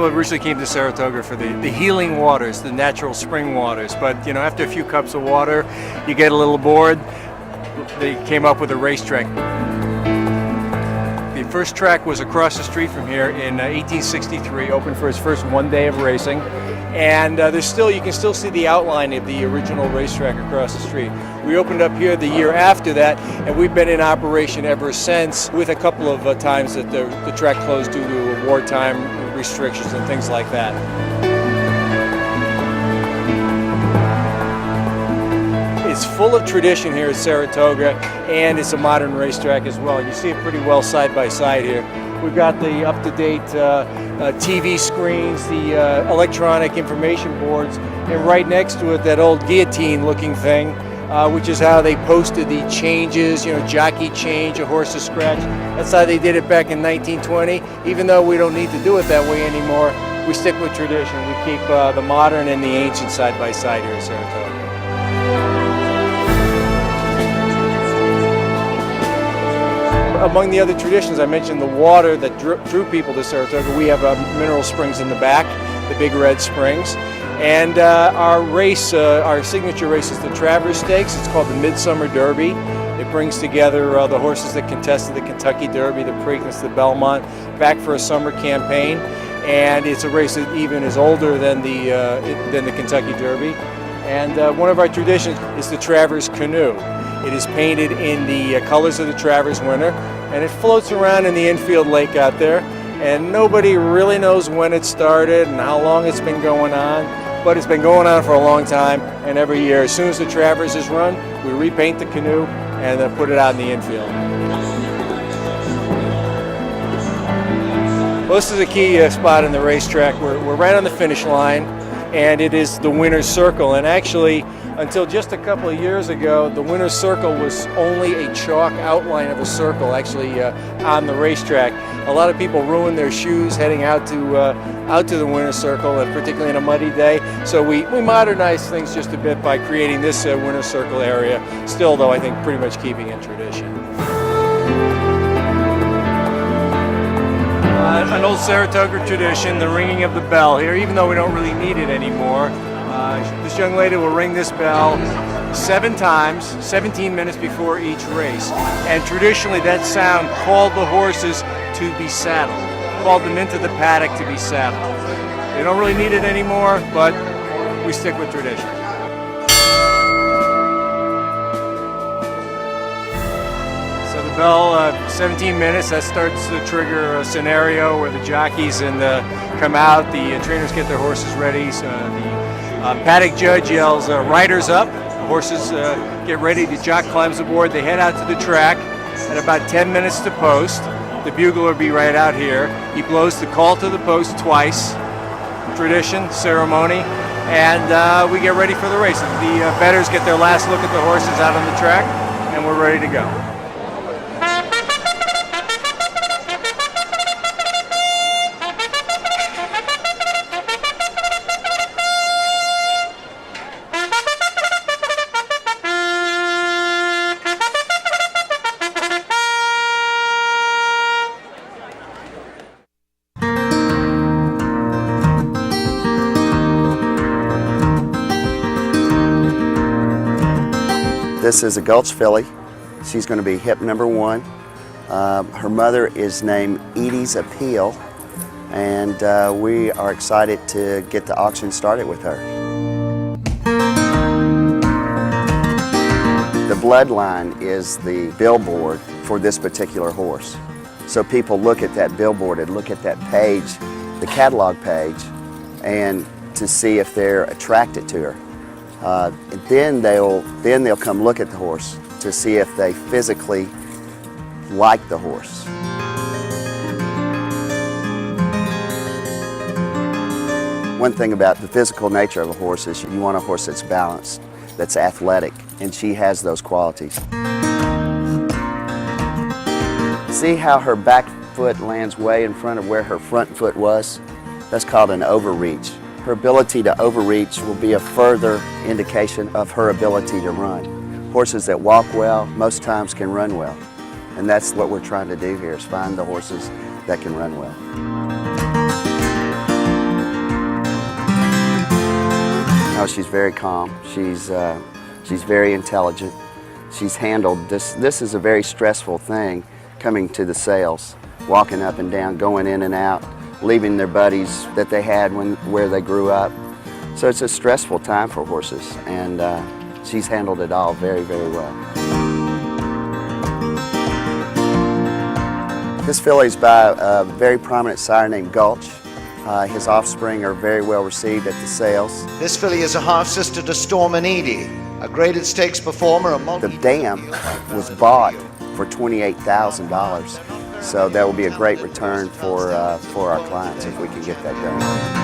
people originally came to Saratoga for the healing waters, the natural spring waters. But you know, after a few cups of water, you get a little bored. They came up with a racetrack. The first track was across the street from here in 1863, opened for its first one day of racing. And you can still see the outline of the original racetrack across the street. We opened up here the year after that, and we've been in operation ever since, with a couple of times that the track closed due to wartime restrictions and things like that. It's full of tradition here at Saratoga, and it's a modern racetrack as well. You see it pretty well side by side here. We've got the up-to-date TV screens, the electronic information boards, and right next to it that old guillotine-looking thing, which is how they posted the changes, you know, jockey change, a horse's scratch. That's how they did it back in 1920. Even though we don't need to do it that way anymore, we stick with tradition. We keep the modern and the ancient side by side here at Saratoga. Among the other traditions, I mentioned the water that drew people to Saratoga. We have mineral springs in the back, the Big Red Springs. And our signature race is the Travers Stakes. It's called the Midsummer Derby. It brings together the horses that contested the Kentucky Derby, the Preakness, the Belmont, back for a summer campaign. And it's a race that even is older than the Kentucky Derby. And one of our traditions is the Travers Canoe. It is painted in the colors of the Travers winner, and it floats around in the infield lake out there, and nobody really knows when it started and how long it's been going on, but it's been going on for a long time, and every year, as soon as the Travers is run, we repaint the canoe and then put it out in the infield. Well, this is a key spot in the racetrack. We're right on the finish line, and it is the winner's circle, and actually, until just a couple of years ago, the winner's circle was only a chalk outline of a circle actually on the racetrack. A lot of people ruin their shoes heading out to the winner's circle, and particularly on a muddy day. So we modernized things just a bit by creating this winner's circle area. Still, though, I think pretty much keeping in tradition. An old Saratoga tradition, the ringing of the bell here, even though we don't really need it anymore. This young lady will ring this bell 7 times, 17 minutes before each race. And traditionally that sound called the horses to be saddled, called them into the paddock to be saddled. They don't really need it anymore, but we stick with tradition. So the bell, 17 minutes, that starts to trigger a scenario where the jockeys come out, the trainers get their horses ready. So the paddock judge yells, riders up. The horses get ready, the jock climbs aboard, they head out to the track at about 10 minutes to post. The bugler will be right out here. He blows the call to the post twice, tradition, ceremony, and we get ready for the race. The bettors get their last look at the horses out on the track, and we're ready to go. This is a Gulch filly. She's going to be hip number 1. Her mother is named Edie's Appeal, and we are excited to get the auction started with her. The bloodline is the billboard for this particular horse. So people look at that billboard and look at that page, the catalog page, and to see if they're attracted to her. Then they'll come look at the horse to see if they physically like the horse. One thing about the physical nature of a horse is you want a horse that's balanced, that's athletic, and she has those qualities. See how her back foot lands way in front of where her front foot was? That's called an overreach. Her ability to overreach will be a further indication of her ability to run. Horses that walk well, most times can run well. And that's what we're trying to do here, is find the horses that can run well. No, she's very calm. She's very intelligent. She's handled this. This is a very stressful thing, coming to the sales, walking up and down, going in and out, leaving their buddies that they had where they grew up. So it's a stressful time for horses, and she's handled it all very, very well. This filly's by a very prominent sire named Gulch. His offspring are very well received at the sales. This filly is a half-sister to Storm and Edie, a graded stakes performer. The dam was bought for $28,000, so that will be a great return for our clients if we can get that done.